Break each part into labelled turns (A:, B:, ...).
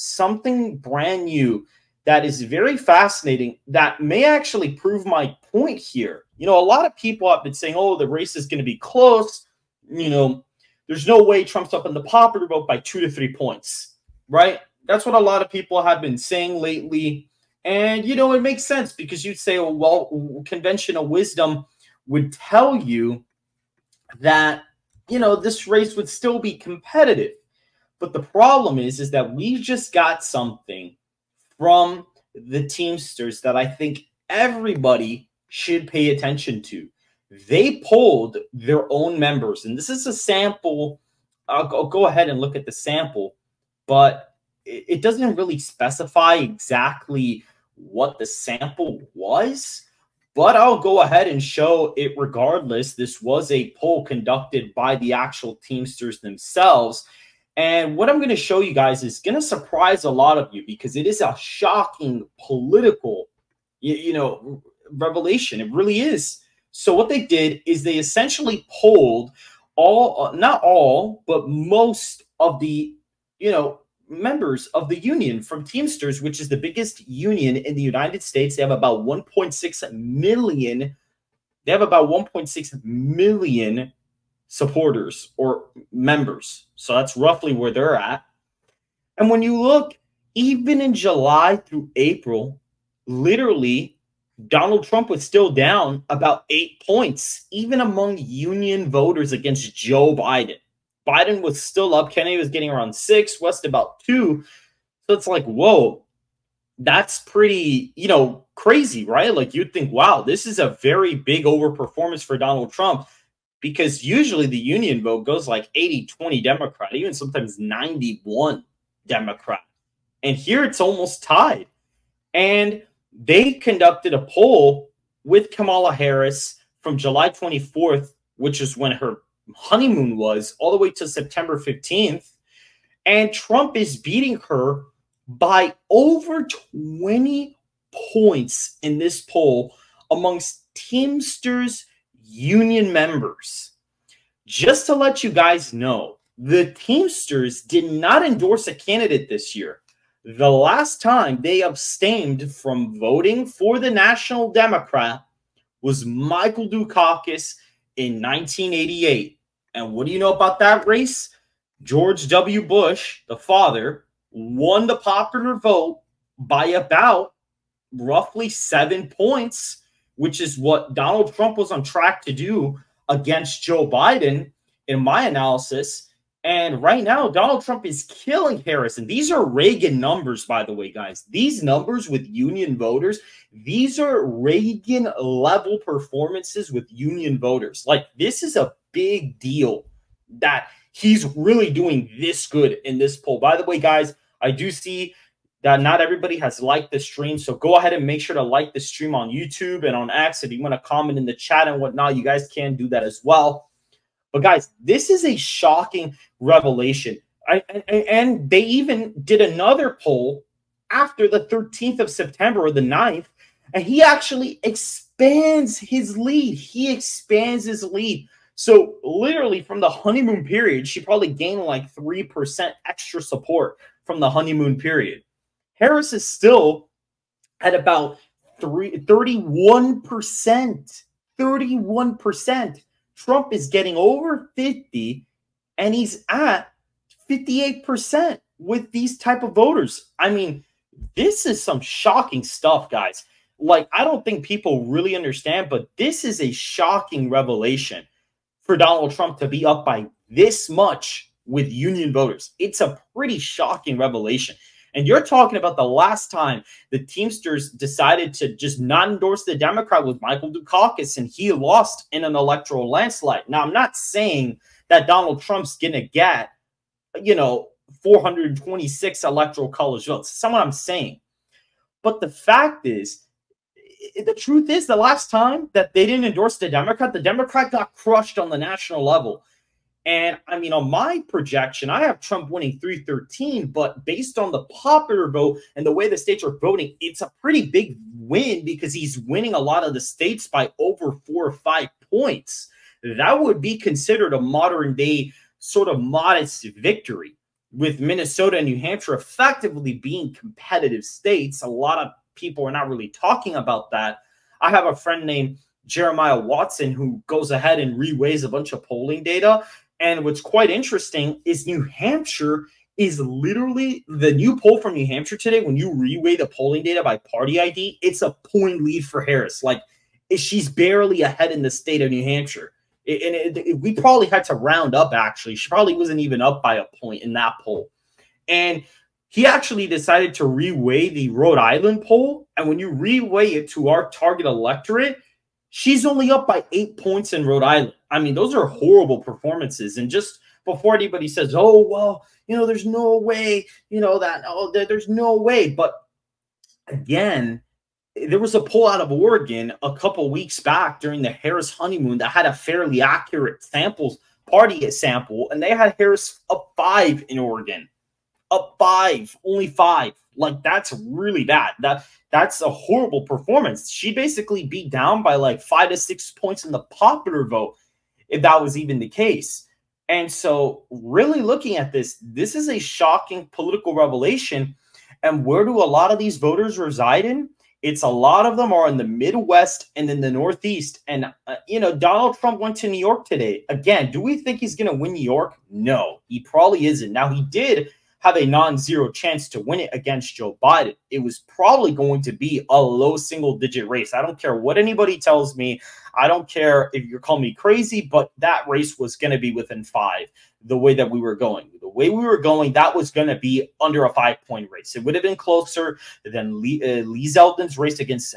A: something brand new that is very fascinating that may actually prove my point here. You know, a lot of people have been saying, oh, the race is going to be close. You know, there's no way Trump's up in the popular vote by 2 to 3 points, right? That's what a lot of people have been saying lately. And, you know, it makes sense because you'd say, oh, well, conventional wisdom would tell you that, you know, this race would still be competitive. But the problem is that we just got something from the Teamsters that I think everybody should pay attention to. They polled their own members, and this is a sample. I'll go ahead and look at the sample, but it doesn't really specify exactly what the sample was, but I'll go ahead and show it regardless. This was a poll conducted by the actual Teamsters themselves. And what I'm going to show you guys is going to surprise a lot of you because it is a shocking political, you know, revelation. It really is. So what they did is they essentially polled all, not all, but most of the, you know, members of the union from Teamsters, which is the biggest union in the United States. They have about 1.6 million. They have about 1.6 million supporters or members. So that's roughly where they're at. And when you look, even in July through April, literally, Donald Trump was still down about 8 points, even among union voters against Joe Biden. Biden was still up. Kennedy was getting around 6, West about 2. So it's like, whoa, that's pretty, you know, crazy, right? Like you'd think, wow, this is a very big overperformance for Donald Trump. Because usually the union vote goes like 80-20 Democrat, even sometimes 91 Democrat. And here it's almost tied. And they conducted a poll with Kamala Harris from July 24th, which is when her honeymoon was, all the way to September 15th. And Trump is beating her by over 20 points in this poll amongst Teamsters union members. Just to let you guys know, the Teamsters did not endorse a candidate this year. The last time they abstained from voting for the National Democrat was Michael Dukakis in 1988. And what do you know about that race? George W. Bush, the father, won the popular vote by about roughly 7 points, which is what Donald Trump was on track to do against Joe Biden, in my analysis. And right now, Donald Trump is killing Harris. And these are Reagan numbers, by the way, guys. These numbers with union voters, these are Reagan-level performances with union voters. Like, this is a big deal that he's really doing this good in this poll. By the way, guys, I do see that not everybody has liked the stream, so go ahead and make sure to like the stream on YouTube and on X. If you want to comment in the chat and whatnot, you guys can do that as well. But guys, this is a shocking revelation. And they even did another poll after the 13th of September or the 9th, and he actually expands his lead. He expands his lead. So literally from the honeymoon period, she probably gained like 3% extra support from the honeymoon period. Harris is still at about 31%. 31%. Trump is getting over 50, and he's at 58% with these type of voters. I mean, this is some shocking stuff, guys. Like, I don't think people really understand, but this is a shocking revelation for Donald Trump to be up by this much with union voters. It's a pretty shocking revelation. And you're talking about the last time the Teamsters decided to just not endorse the Democrat was Michael Dukakis, and he lost in an electoral landslide. Now, I'm not saying that Donald Trump's going to get, you know, 426 electoral college votes. That's not what I'm saying. But the fact is, the truth is, the last time that they didn't endorse the Democrat got crushed on the national level. And I mean, on my projection, I have Trump winning 313, but based on the popular vote and the way the states are voting, it's a pretty big win because he's winning a lot of the states by over 4 or 5 points. That would be considered a modern day sort of modest victory. with Minnesota and New Hampshire effectively being competitive states, a lot of people are not really talking about that. I have a friend named Jeremiah Watson who goes ahead and reweighs a bunch of polling data. And what's quite interesting is New Hampshire is literally the new poll from New Hampshire today. When you reweigh the polling data by party ID, it's a point lead for Harris. Like, she's barely ahead in the state of New Hampshire. We probably had to round up, actually. She probably wasn't even up by a point in that poll. And he actually decided to reweigh the Rhode Island poll. And when you reweigh it to our target electorate, she's only up by 8 points in Rhode Island. I mean, those are horrible performances. And just before anybody says, oh, well, you know, there's no way, you know, that, oh, there's no way. But again, there was a poll out of Oregon a couple weeks back during the Harris honeymoon that had a fairly accurate party sample, and they had Harris up 5 in Oregon. Up 5, only 5. Like, that's really bad. That's a horrible performance. She basically beat down by like 5 to 6 points in the popular vote, if that was even the case. And so really looking at this, this is a shocking political revelation. And where do a lot of these voters reside in? It's a lot of them are in the Midwest and in the Northeast. And, you know, Donald Trump went to New York today. Again, do we think he's going to win New York? No, he probably isn't. Now, he did have a non-zero chance to win it against Joe Biden. It was probably going to be a low single-digit race. I don't care what anybody tells me. I don't care if you're calling me crazy, but that race was going to be within 5, the way that we were going. The way we were going, that was going to be under a 5-point race. It would have been closer than Lee Zeldin's race against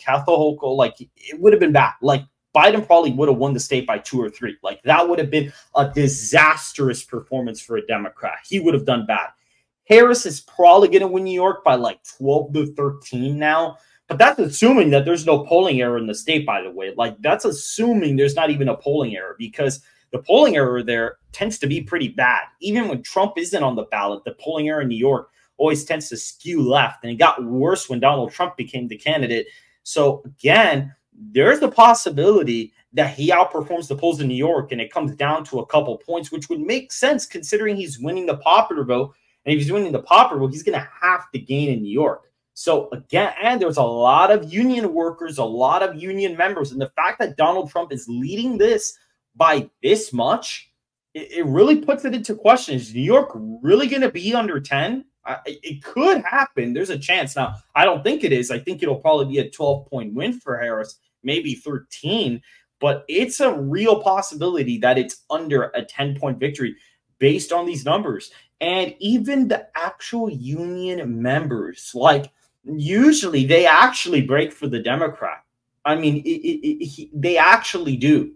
A: Kathy Hochul. Like, it would have been bad. Like, Biden probably would have won the state by 2 or 3. Like, that would have been a disastrous performance for a Democrat. He would have done bad. Harris is probably going to win New York by like 12 to 13 now. But that's assuming that there's no polling error in the state, by the way. Like, that's assuming there's not even a polling error, because the polling error there tends to be pretty bad. Even when Trump isn't on the ballot, the polling error in New York always tends to skew left. And it got worse when Donald Trump became the candidate. So, again, there's the possibility that he outperforms the polls in New York and it comes down to a couple points, which would make sense considering he's winning the popular vote. And if he's winning the popular vote, he's going to have to gain in New York. So again, and there's a lot of union workers, a lot of union members. And the fact that Donald Trump is leading this by this much, it really puts it into question. Is New York really going to be under 10? It could happen. There's a chance. Now, I don't think it is. I think it'll probably be a 12-point win for Harris, maybe 13. But it's a real possibility that it's under a 10-point victory based on these numbers. And even the actual union members, like, usually they actually break for the Democrat. I mean, they actually do.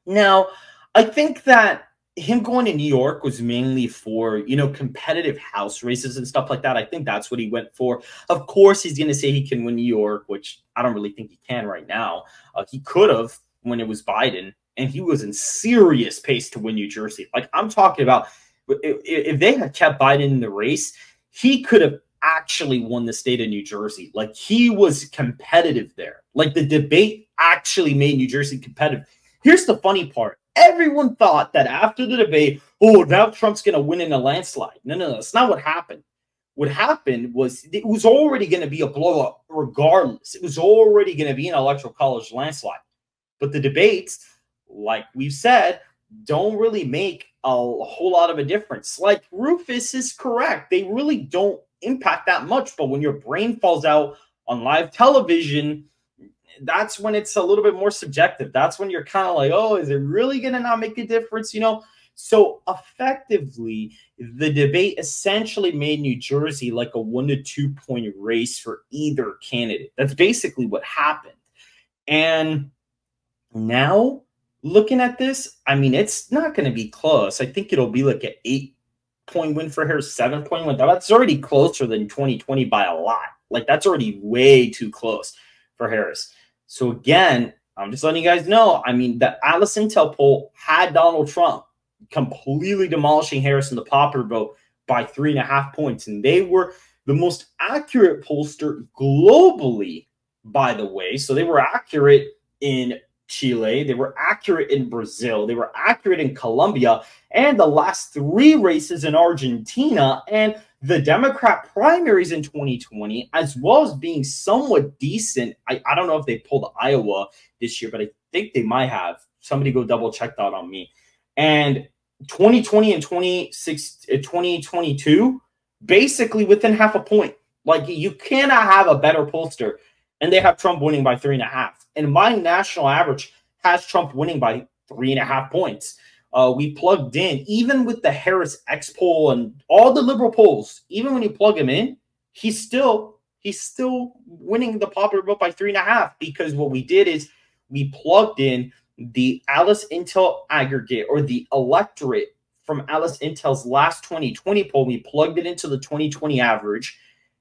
A: Now, I think that him going to New York was mainly for, you know, competitive House races and stuff like that. I think that's what he went for. Of course, he's going to say he can win New York, which I don't really think he can right now. He could have when it was Biden, and he was in serious pace to win New Jersey. Like, I'm talking about if they had kept Biden in the race, he could have actually won the state of New Jersey. Like, he was competitive there. Like, the debate actually made New Jersey competitive. Here's the funny part. Everyone thought that after the debate, oh, now Trump's going to win in a landslide. No, that's not what happened. What happened was it was already going to be a blowout regardless. It was already going to be an electoral college landslide. But the debates, like we've said, don't really make a whole lot of a difference. Like, Rufus is correct. They really don't impact that much. But when your brain falls out on live television, that's when it's a little bit more subjective. That's when you're kind of like, oh, is it really going to not make a difference? You know, so effectively, the debate essentially made New Jersey like a 1 to 2 point race for either candidate. That's basically what happened. And now looking at this, I mean, it's not going to be close. I think it'll be like an 8-point win for Harris, 7-point win. That's already closer than 2020 by a lot. Like, that's already way too close for Harris. So again, I'm just letting you guys know, I mean, the Atlas Intel poll had Donald Trump completely demolishing Harris in the popular vote by 3.5 points. And they were the most accurate pollster globally, by the way. So they were accurate in Chile. They were accurate in Brazil. They were accurate in Colombia. And the last 3 races in Argentina. And the Democrat primaries in 2020, as well as being somewhat decent. I don't know if they pulled Iowa this year, but I think they might have. Somebody go double check that on me. And 2020 and 2022, basically within half a point. Like, you cannot have a better pollster. And they have Trump winning by 3.5. And my national average has Trump winning by 3.5 points. We plugged in, even with the Harris X poll and all the liberal polls, even when you plug him in, he's still winning the popular vote by 3.5, because what we did is we plugged in the Alice Intel aggregate, or the electorate from Alice Intel's last 2020 poll. We plugged it into the 2020 average.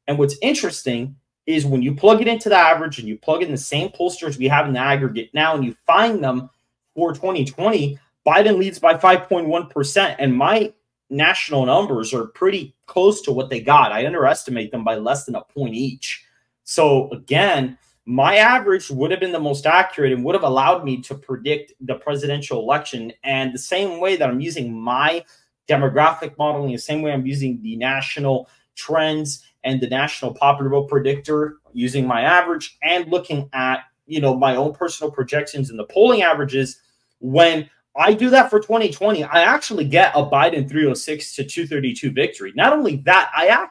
A: And what's interesting is when you plug it into the average and you plug in the same pollsters we have in the aggregate now, and you find them for 2020, Biden leads by 5.1%. And my national numbers are pretty close to what they got. I underestimate them by less than a point each. So again, my average would have been the most accurate and would have allowed me to predict the presidential election. And the same way that I'm using my demographic modeling, the same way I'm using the national trends and the national popular vote predictor, using my average and looking at, my own personal projections and the polling averages. When I do that for 2020, I actually get a Biden 306 to 232 victory. Not only that, I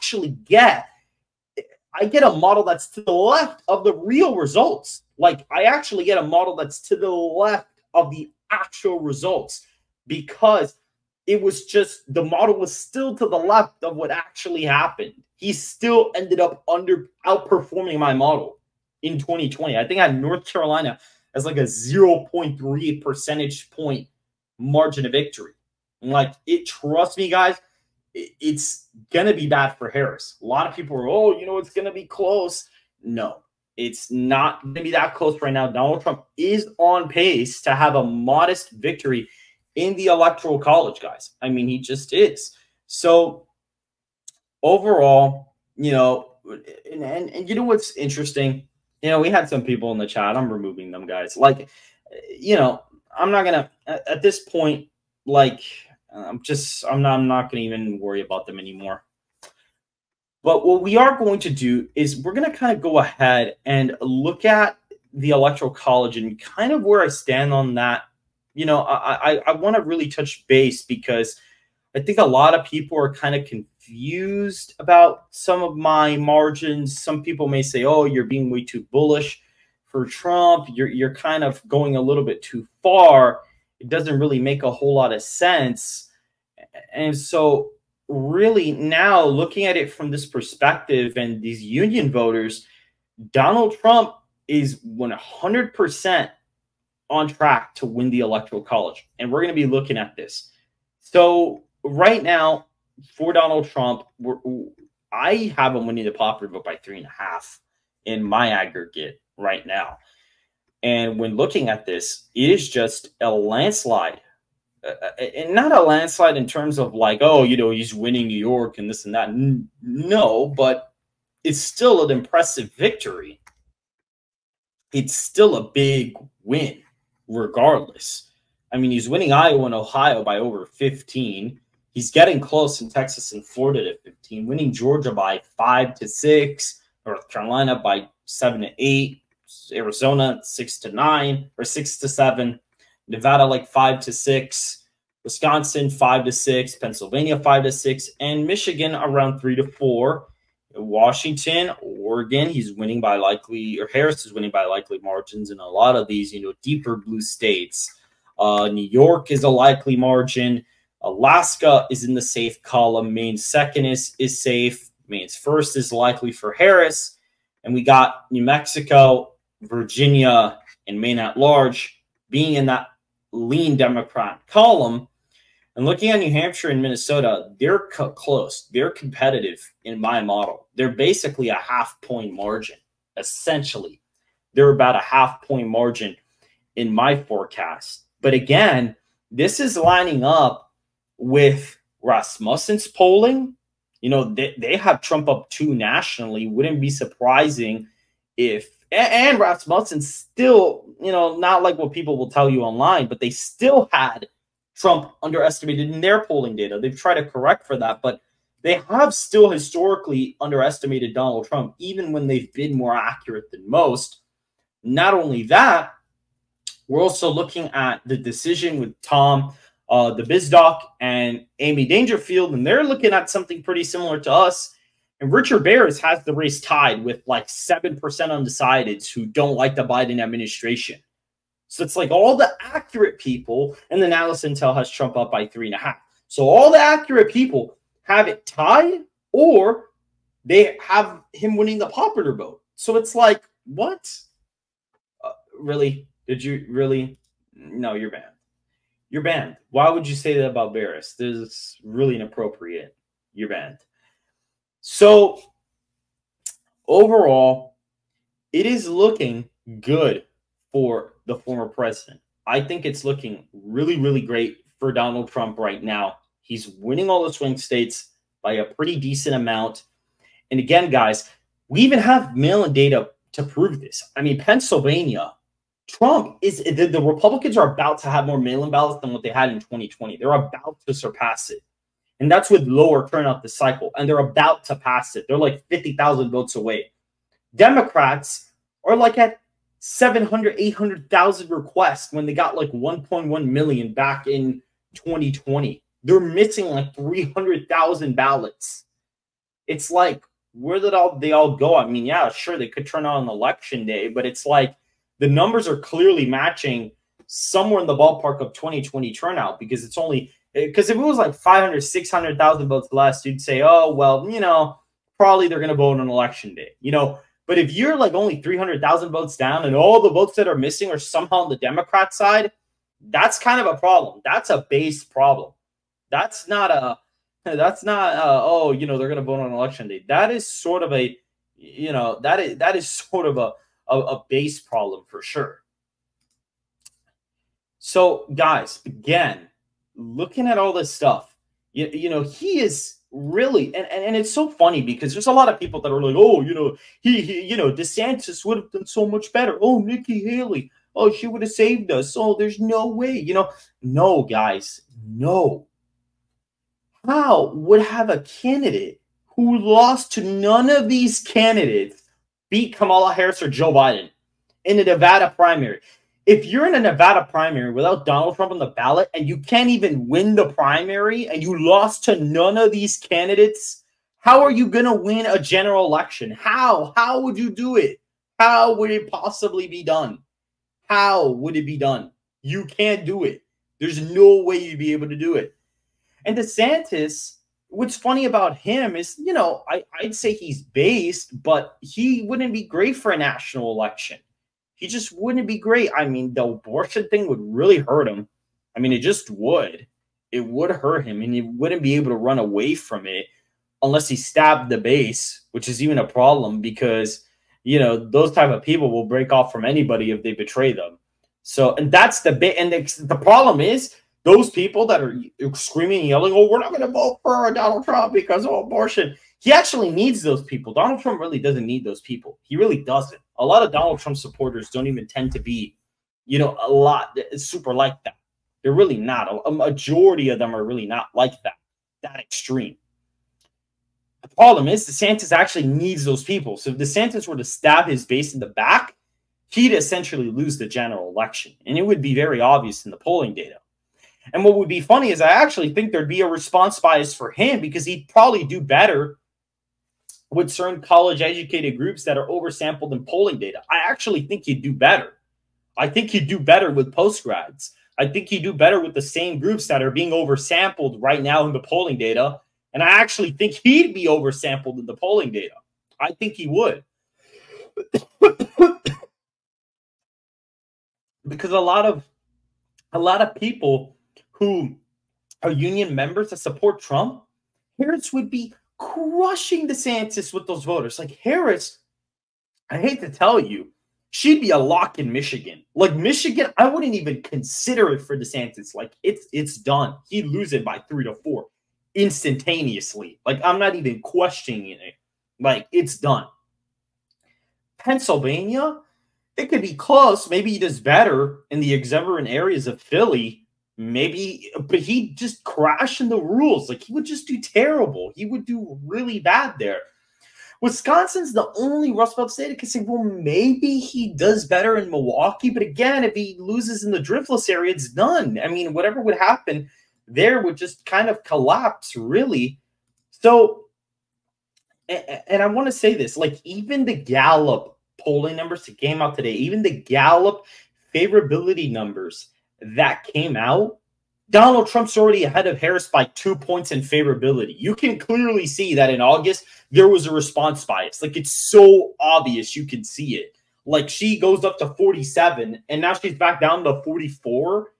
A: get a model that's to the left of the real results. Like, I actually get a model that's to the left of the actual results, because it was just, the model was still to the left of what actually happened. He still ended up outperforming my model in 2020. I think I had North Carolina as like a 0.3 percentage point margin of victory. And trust me, guys, it's going to be bad for Harris. A lot of people are, it's going to be close. No, it's not going to be that close right now. Donald Trump is on pace to have a modest victory in the Electoral College, guys. I mean, he just is. So overall, and you know what's interesting? We had some people in the chat. I'm removing them, guys. I'm not going to, at this point, I'm not going to even worry about them anymore. But what we are going to do is we're going to kind of go ahead and look at the Electoral College and kind of where I stand on that. I want to really touch base, because I think a lot of people are kind of confused about some of my margins. Some people may say, oh, you're being way too bullish for Trump. You're kind of going a little bit too far. It doesn't really make a whole lot of sense. And so really now, looking at it from this perspective and these union voters, Donald Trump is 100% on track to win the Electoral College. And we're going to be looking at this. So right now, for Donald Trump, I have him winning the popular vote by 3.5 in my aggregate right now. And when looking at this, it is just a landslide. And not a landslide in terms of he's winning New York and this and that. No, but it's still an impressive victory. It's still a big win, regardless. I mean, he's winning Iowa and Ohio by over 15. He's getting close in Texas and Florida to 15, winning Georgia by 5-6, North Carolina by 7-8, Arizona 6-9 or 6-7, Nevada 5-6, Wisconsin 5-6, Pennsylvania 5-6, and Michigan around 3-4. Washington, Oregon, he's winning by Harris is winning by likely margins in a lot of these, deeper blue states. New York is a likely margin. Alaska is in the safe column. Maine's second is safe. Maine's first is likely for Harris. And we got New Mexico, Virginia, and Maine at large being in that lean Democrat column. And looking at New Hampshire and Minnesota, they're close. They're competitive in my model. They're basically a half-point margin, essentially. They're about a half-point margin in my forecast. But again, this is lining up with Rasmussen's polling. They have Trump up 2 nationally. Wouldn't be surprising if and Rasmussen still, not like what people will tell you online, but they still had Trump underestimated in their polling data. They've tried to correct for that, but they have still historically underestimated Donald Trump, even when they've been more accurate than most. Not only that, we're also looking at the decision with Tom, the BizDoc, and Amy Dangerfield, and they're looking at something pretty similar to us. And Richard Barris has the race tied with like 7% undecideds who don't like the Biden administration. So it's like all the accurate people, and then Alice Intel has Trump up by 3.5. So all the accurate people have it tied, or they have him winning the popular vote. So it's like, what? Really? Did you really? No, you're banned. You're banned. Why would you say that about Barris? This is really inappropriate. You're banned. So overall, it is looking good for the former president. I think it's looking really, really great for Donald Trump right now. He's winning all the swing states by a pretty decent amount. And again, guys, we even have mail-in data to prove this. I mean, Pennsylvania, Trump is the Republicans are about to have more mail-in ballots than what they had in 2020. They're about to surpass it. And that's with lower turnout this cycle. And they're about to pass it. They're like 50,000 votes away. Democrats are like at 700, 800,000 requests when they got like 1.1 million back in 2020. They're missing like 300,000 ballots. It's like, where did they all go? I mean, yeah, sure, they could turn out on election day, but it's like the numbers are clearly matching somewhere in the ballpark of 2020 turnout, because it's only, because if it was like 500, 600,000 votes less, you'd say, oh, well, probably they're going to vote on election day, But if you're like only 300,000 votes down and all the votes that are missing are somehow on the Democrat side, that's kind of a problem. That's a base problem. That's not they're going to vote on election day. That is sort of a, that is sort of a base problem for sure. So guys, again, looking at all this stuff, he is really, and it's so funny because there's a lot of people that are like, oh, DeSantis would have done so much better. Oh, Nikki Haley, oh, she would have saved us. Oh, there's no way, No, guys, no. How would have a candidate who lost to none of these candidates beat Kamala Harris or Joe Biden in a Nevada primary? If you're in a Nevada primary without Donald Trump on the ballot and you can't even win the primary and you lost to none of these candidates, how are you going to win a general election? How? How would you do it? How would it possibly be done? How would it be done? You can't do it. There's no way you'd be able to do it. And DeSantis, what's funny about him is, I'd say he's based, but he wouldn't be great for a national election. He just wouldn't be great. I mean, the abortion thing would really hurt him. I mean, it just would. It would hurt him, and he wouldn't be able to run away from it unless he stabbed the base, which is even a problem because, those type of people will break off from anybody if they betray them. So, and that's the bit. And the problem is, those people that are screaming and yelling, oh, we're not going to vote for Donald Trump because of abortion. He actually needs those people. Donald Trump really doesn't need those people. He really doesn't. A lot of Donald Trump supporters don't even tend to be, a lot super like that. They're really not. A majority of them are really not like that extreme. The problem is DeSantis actually needs those people. So if DeSantis were to stab his base in the back, he'd essentially lose the general election. And it would be very obvious in the polling data. And what would be funny is I actually think there'd be a response bias for him because he'd probably do better with certain college-educated groups that are oversampled in polling data. I actually think he'd do better. I think he'd do better with postgrads. I think he'd do better with the same groups that are being oversampled right now in the polling data. And I actually think he'd be oversampled in the polling data. I think he would. Because a lot of people who are union members that support Trump, Harris would be crushing DeSantis with those voters. Like Harris, I hate to tell you, she'd be a lock in Michigan. Like Michigan, I wouldn't even consider it for DeSantis. Like it's done. He'd lose it by 3 to 4 instantaneously. Like I'm not even questioning it. Like it's done. Pennsylvania, it could be close. Maybe he does better in the exuberant areas of Philly. Maybe, but he just crashed in the rules. Like, he would just do terrible. He would do really bad there. Wisconsin's the only Rust Belt state that can say, well, maybe he does better in Milwaukee. But again, if he loses in the driftless area, it's done. I mean, whatever would happen there would just kind of collapse, really. So, and I want to say this, like, even the Gallup polling numbers that came out today, even the Gallup favorability numbers that came out, Donald Trump's already ahead of Harris by 2 points in favorability. You can clearly see that in August, there was a response bias. Like, it's so obvious you can see it. Like, she goes up to 47, and now she's back down to 44.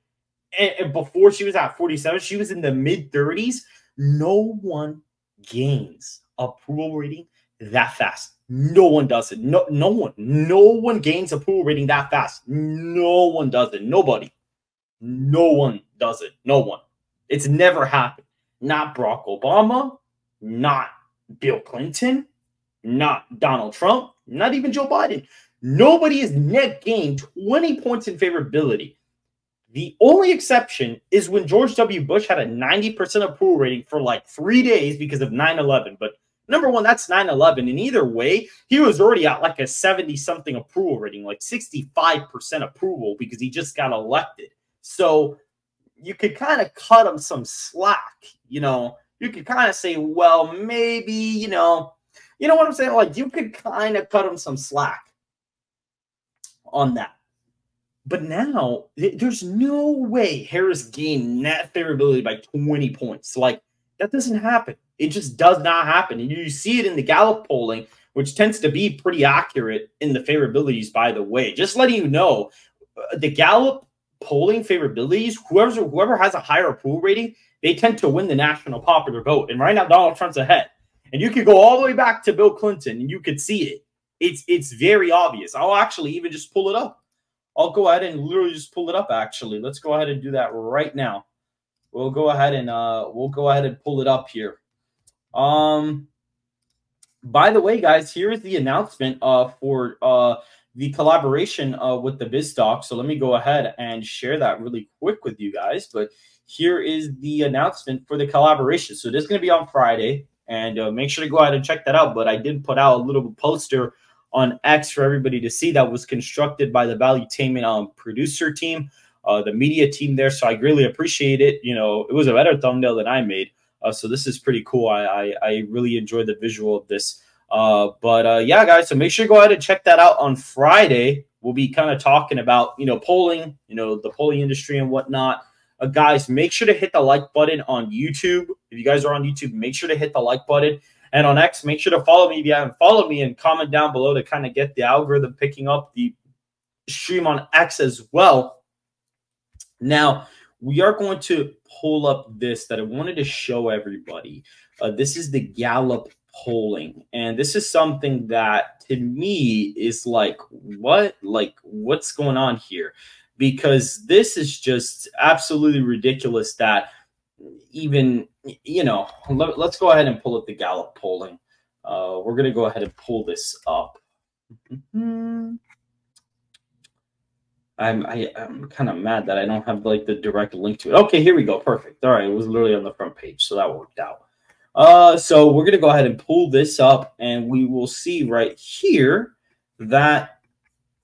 A: And before she was at 47, she was in the mid-30s. No one gains approval rating that fast. No one does it. No one gains approval rating that fast. No one does it. Nobody. No one does it. No one. It's never happened. Not Barack Obama, not Bill Clinton, not Donald Trump, not even Joe Biden. Nobody has net gained 20 points in favorability. The only exception is when George W. Bush had a 90% approval rating for like 3 days because of 9/11. But number one, that's 9/11. And either way, he was already at like a 70-something approval rating, like 65% approval because he just got elected. So you could kind of cut him some slack, you know. You could kind of say, well, maybe, you know what I'm saying? Like, you could kind of cut him some slack on that. But now, there's no way Harris gained net favorability by 20 points. Like, that doesn't happen. It just does not happen. And you see it in the Gallup polling, which tends to be pretty accurate in the favorabilities, by the way. Just letting you know, the Gallup polling favorabilities, whoever has a higher approval rating, they tend to win the national popular vote. And right now, Donald Trump's ahead. And you could go all the way back to Bill Clinton, and you could see it. It's very obvious. I'll actually even just pull it up. I'll go ahead and literally just pull it up, actually. Let's go ahead and do that right now. We'll go ahead and pull it up here. By the way, guys, here is the announcement for the collaboration with the BizTalk. So let me go ahead and share that really quick with you guys. But here is the announcement for the collaboration. So this is going to be on Friday, and make sure to go ahead and check that out. But I did put out a little poster on X for everybody to see that was constructed by the Valuetainment producer team, the media team there. So I greatly appreciate it. You know, it was a better thumbnail than I made. So this is pretty cool. I really enjoyed the visual of this. Yeah, guys, so make sure to go ahead and check that out on Friday. We'll be kind of talking about, polling, the polling industry and whatnot. Guys, make sure to hit the like button on YouTube. If you guys are on YouTube, make sure to hit the like button. And on X, make sure to follow me if you haven't followed me, and comment down below to kind of get the algorithm picking up the stream on X as well. Now, we are going to pull up this that I wanted to show everybody. This is the Gallup polling. And this is something that, to me, is like, what? Like, what's going on here? Because this is just absolutely ridiculous that even, let's go ahead and pull up the Gallup polling. We're going to go ahead and pull this up. I'm kind of mad that I don't have like the direct link to it. Okay, here we go. Perfect. All right, it was literally on the front page, so that worked out. So we're going to go ahead and pull this up, and we will see right here that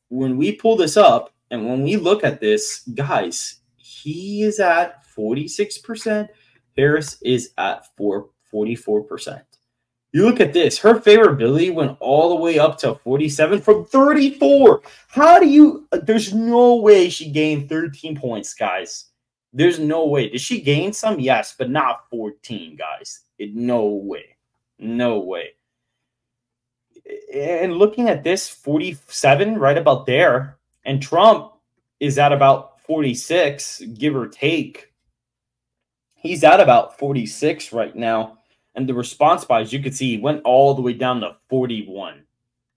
A: when we pull this up and when we look at this, guys, he is at 46%. Harris is at 44%. You look at this. Her favorability went all the way up to 47 from 34. How do you – there's no way she gained 13 points, guys. There's no way. Did she gain some? Yes, but not 14, guys. No way. No way. And looking at this, 47, right about there. And Trump is at about 46, give or take. He's at about 46 right now. And the response bias, you could see, he went all the way down to 41.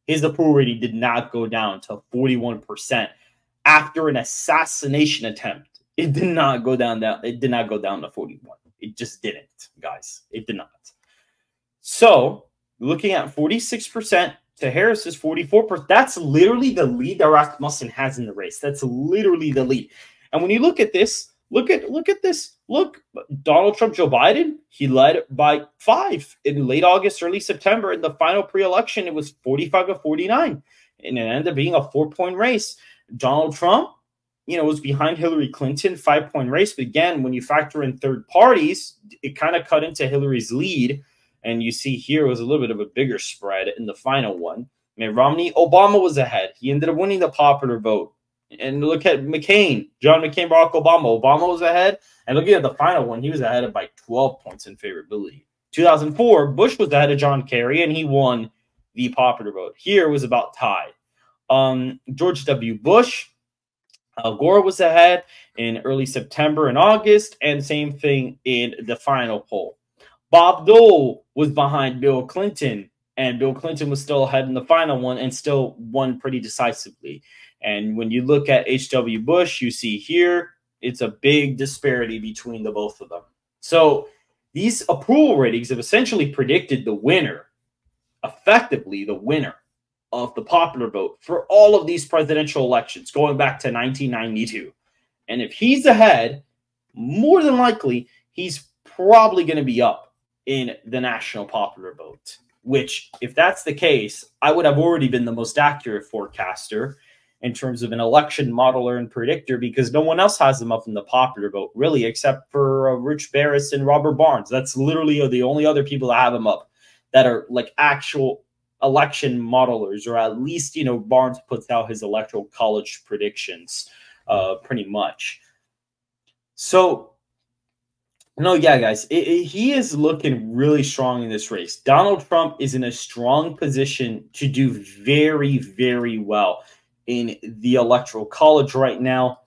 A: His approval rating did not go down to 41% after an assassination attempt. It did not go down. It did not go down to 41. It just didn't, guys. It did not. So, looking at 46% to Harris is 44%. That's literally the lead that Rasmussen has in the race. That's literally the lead. And when you look at this, look at this. Look, Donald Trump, Joe Biden, he led by 5 in late August, early September. In the final pre-election, it was 45 to 49. And it ended up being a 4-point race. Donald Trump, was behind Hillary Clinton, 5-point race. But again, when you factor in third parties, it kind of cut into Hillary's lead. And you see here was a little bit of a bigger spread in the final one. Mitt Romney, Obama was ahead. He ended up winning the popular vote. And look at McCain, John McCain, Barack Obama. Obama was ahead. And looking at the final one, he was ahead by 12 points in favorability. 2004, Bush was ahead of John Kerry, and he won the popular vote. Here was about tied. George W. Bush, Al Gore was ahead in early September and August, and same thing in the final poll. Bob Dole was behind Bill Clinton, and Bill Clinton was still ahead in the final one and still won pretty decisively. And when you look at H.W. Bush, you see here, it's a big disparity between the both of them. So these approval ratings have essentially predicted the winner, effectively the winner of the popular vote for all of these presidential elections going back to 1992. And if he's ahead, more than likely, he's probably going to be up in the national popular vote, which, if that's the case, I would have already been the most accurate forecaster in terms of an election modeler and predictor, because no one else has them up in the popular vote, really, except for Rich Barris and Robert Barnes. That's literally the only other people that have them up that are like actual election modelers, or at least, Barnes puts out his electoral college predictions pretty much. So, no, yeah, guys, he is looking really strong in this race. Donald Trump is in a strong position to do very, very well in the electoral college right now.